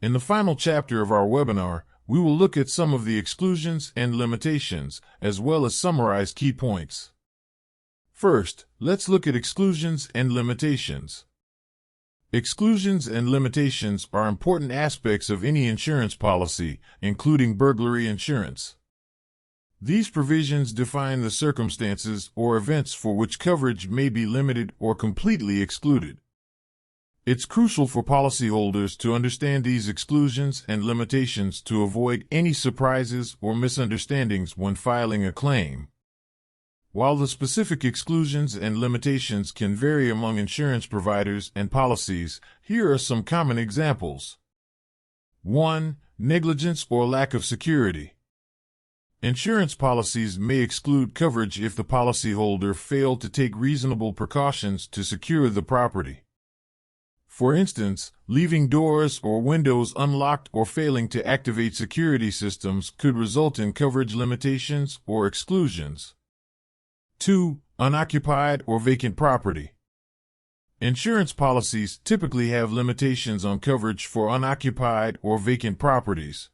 In the final chapter of our webinar, we will look at some of the exclusions and limitations, as well as summarize key points. First, let's look at exclusions and limitations. Exclusions and limitations are important aspects of any insurance policy, including burglary insurance. These provisions define the circumstances or events for which coverage may be limited or completely excluded. It's crucial for policyholders to understand these exclusions and limitations to avoid any surprises or misunderstandings when filing a claim. While the specific exclusions and limitations can vary among insurance providers and policies, here are some common examples. 1. Negligence or lack of security. Insurance policies may exclude coverage if the policyholder failed to take reasonable precautions to secure the property. For instance, leaving doors or windows unlocked or failing to activate security systems could result in coverage limitations or exclusions. 2. Unoccupied or vacant property. Insurance policies typically have limitations on coverage for unoccupied or vacant properties.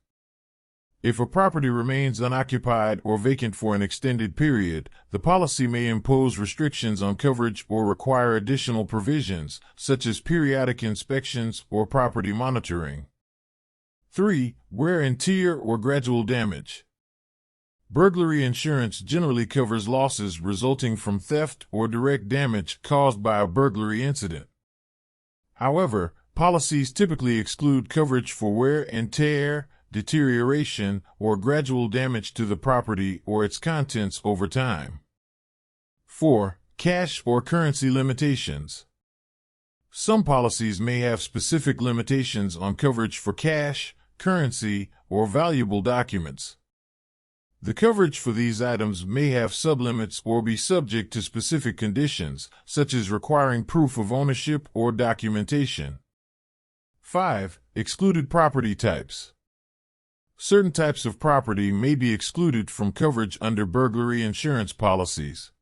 If a property remains unoccupied or vacant for an extended period, the policy may impose restrictions on coverage or require additional provisions, such as periodic inspections or property monitoring. 3. Wear and tear or gradual damage. Burglary insurance generally covers losses resulting from theft or direct damage caused by a burglary incident. However, policies typically exclude coverage for wear and tear, deterioration, or gradual damage to the property or its contents over time. 4. Cash or currency limitations. Some policies may have specific limitations on coverage for cash, currency, or valuable documents. The coverage for these items may have sublimits or be subject to specific conditions, such as requiring proof of ownership or documentation. 5. Excluded property types. Certain types of property may be excluded from coverage under burglary insurance policies.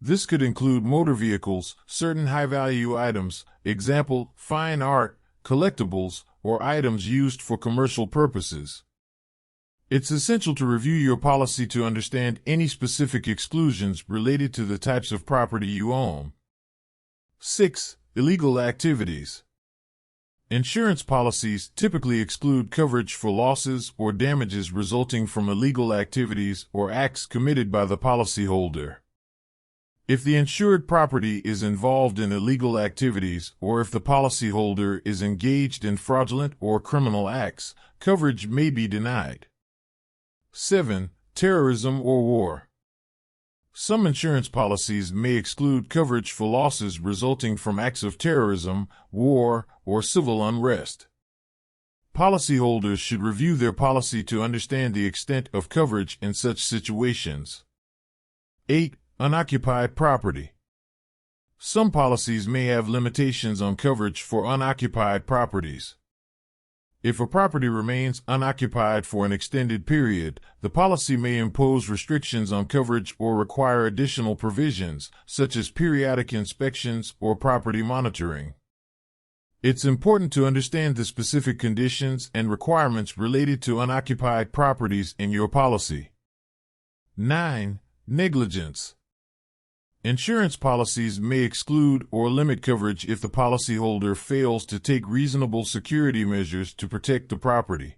This could include motor vehicles, certain high-value items, example, fine art, collectibles, or items used for commercial purposes. It's essential to review your policy to understand any specific exclusions related to the types of property you own. 6. Illegal activities. Insurance policies typically exclude coverage for losses or damages resulting from illegal activities or acts committed by the policyholder. If the insured property is involved in illegal activities or if the policyholder is engaged in fraudulent or criminal acts, coverage may be denied. 7. Terrorism or war. Some insurance policies may exclude coverage for losses resulting from acts of terrorism, war, or civil unrest. Policyholders should review their policy to understand the extent of coverage in such situations. 8. Unoccupied property. Some policies may have limitations on coverage for unoccupied properties. If a property remains unoccupied for an extended period, the policy may impose restrictions on coverage or require additional provisions, such as periodic inspections or property monitoring. It's important to understand the specific conditions and requirements related to unoccupied properties in your policy. 9. Negligence. Insurance policies may exclude or limit coverage if the policyholder fails to take reasonable security measures to protect the property.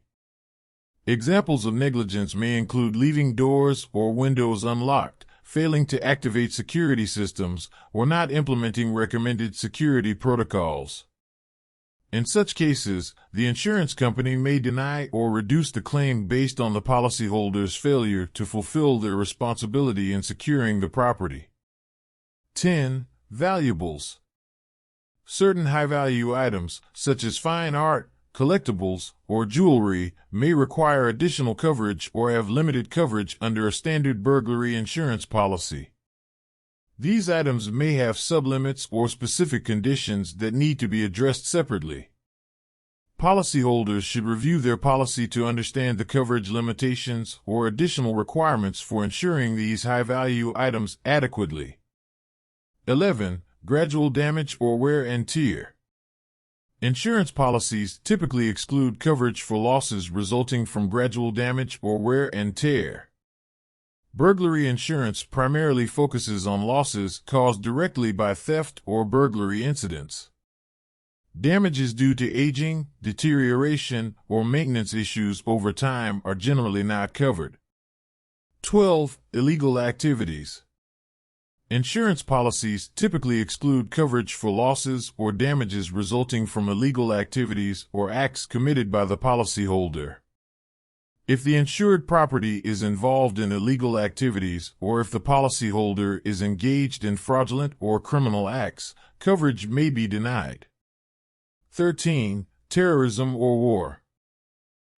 Examples of negligence may include leaving doors or windows unlocked, failing to activate security systems, or not implementing recommended security protocols. In such cases, the insurance company may deny or reduce the claim based on the policyholder's failure to fulfill their responsibility in securing the property. 10. Valuables. Certain high-value items, such as fine art, collectibles, or jewelry, may require additional coverage or have limited coverage under a standard burglary insurance policy. These items may have sublimits or specific conditions that need to be addressed separately. Policyholders should review their policy to understand the coverage limitations or additional requirements for insuring these high-value items adequately. 11. Gradual damage or wear and tear. Insurance policies typically exclude coverage for losses resulting from gradual damage or wear and tear. Burglary insurance primarily focuses on losses caused directly by theft or burglary incidents. Damages due to aging, deterioration, or maintenance issues over time are generally not covered. 12. Illegal activities. Insurance policies typically exclude coverage for losses or damages resulting from illegal activities or acts committed by the policyholder. If the insured property is involved in illegal activities or if the policyholder is engaged in fraudulent or criminal acts, coverage may be denied. 13. Terrorism or war.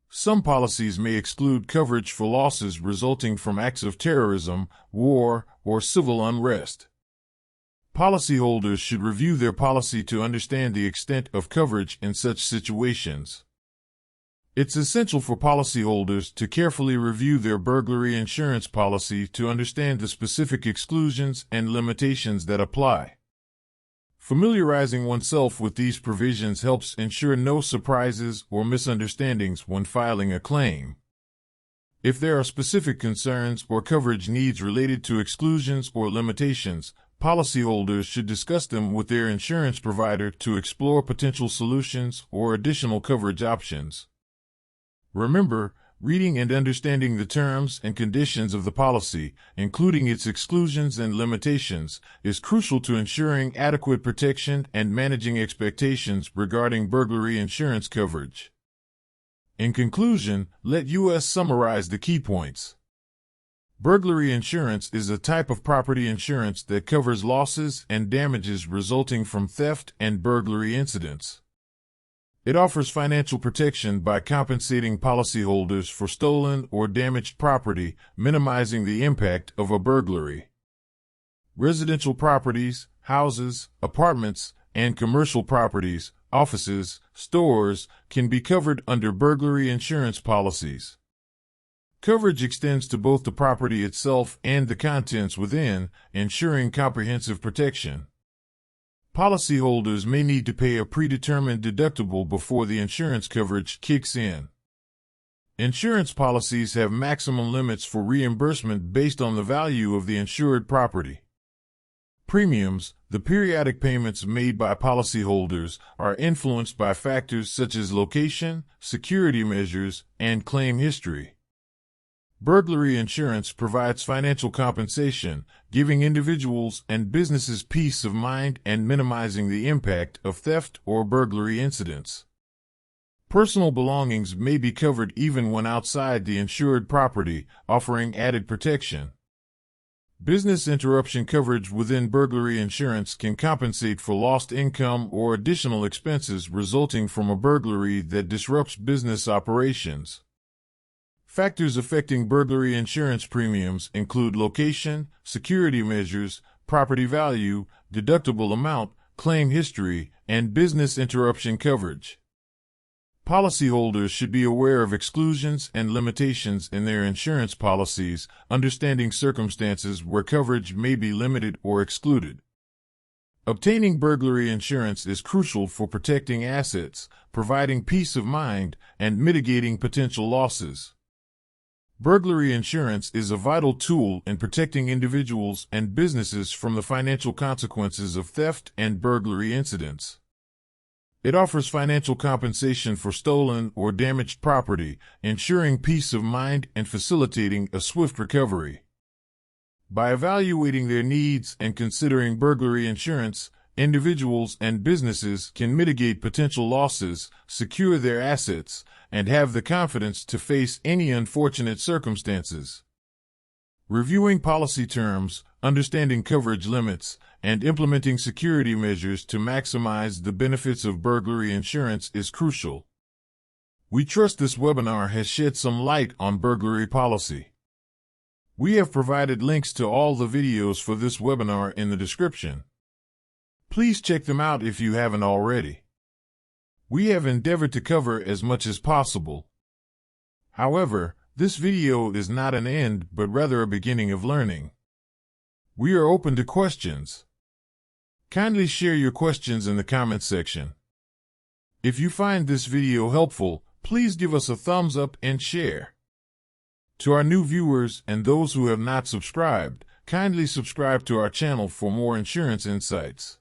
Some policies may exclude coverage for losses resulting from acts of terrorism, war, or civil unrest. Policyholders should review their policy to understand the extent of coverage in such situations. It's essential for policyholders to carefully review their burglary insurance policy to understand the specific exclusions and limitations that apply. Familiarizing oneself with these provisions helps ensure no surprises or misunderstandings when filing a claim. If there are specific concerns or coverage needs related to exclusions or limitations, policyholders should discuss them with their insurance provider to explore potential solutions or additional coverage options. Remember, reading and understanding the terms and conditions of the policy, including its exclusions and limitations, is crucial to ensuring adequate protection and managing expectations regarding burglary insurance coverage. In conclusion, let us summarize the key points. Burglary insurance is a type of property insurance that covers losses and damages resulting from theft and burglary incidents. It offers financial protection by compensating policyholders for stolen or damaged property, minimizing the impact of a burglary. Residential properties, houses, apartments, and commercial properties, offices, stores, can be covered under burglary insurance policies. Coverage extends to both the property itself and the contents within, ensuring comprehensive protection. Policyholders may need to pay a predetermined deductible before the insurance coverage kicks in. Insurance policies have maximum limits for reimbursement based on the value of the insured property. Premiums, the periodic payments made by policyholders, are influenced by factors such as location, security measures, and claim history. Burglary insurance provides financial compensation, giving individuals and businesses peace of mind and minimizing the impact of theft or burglary incidents. Personal belongings may be covered even when outside the insured property, offering added protection. Business interruption coverage within burglary insurance can compensate for lost income or additional expenses resulting from a burglary that disrupts business operations. Factors affecting burglary insurance premiums include location, security measures, property value, deductible amount, claim history, and business interruption coverage. Policyholders should be aware of exclusions and limitations in their insurance policies, understanding circumstances where coverage may be limited or excluded. Obtaining burglary insurance is crucial for protecting assets, providing peace of mind, and mitigating potential losses. Burglary insurance is a vital tool in protecting individuals and businesses from the financial consequences of theft and burglary incidents. It offers financial compensation for stolen or damaged property, ensuring peace of mind and facilitating a swift recovery. By evaluating their needs and considering burglary insurance, individuals and businesses can mitigate potential losses, secure their assets, and have the confidence to face any unfortunate circumstances. Reviewing policy terms, understanding coverage limits, and implementing security measures to maximize the benefits of burglary insurance is crucial. We trust this webinar has shed some light on burglary policy. We have provided links to all the videos for this webinar in the description. Please check them out if you haven't already. We have endeavored to cover as much as possible. However, this video is not an end but rather a beginning of learning. We are open to questions. Kindly share your questions in the comment section. If you find this video helpful, please give us a thumbs up and share. To our new viewers and those who have not subscribed, kindly subscribe to our channel for more insurance insights.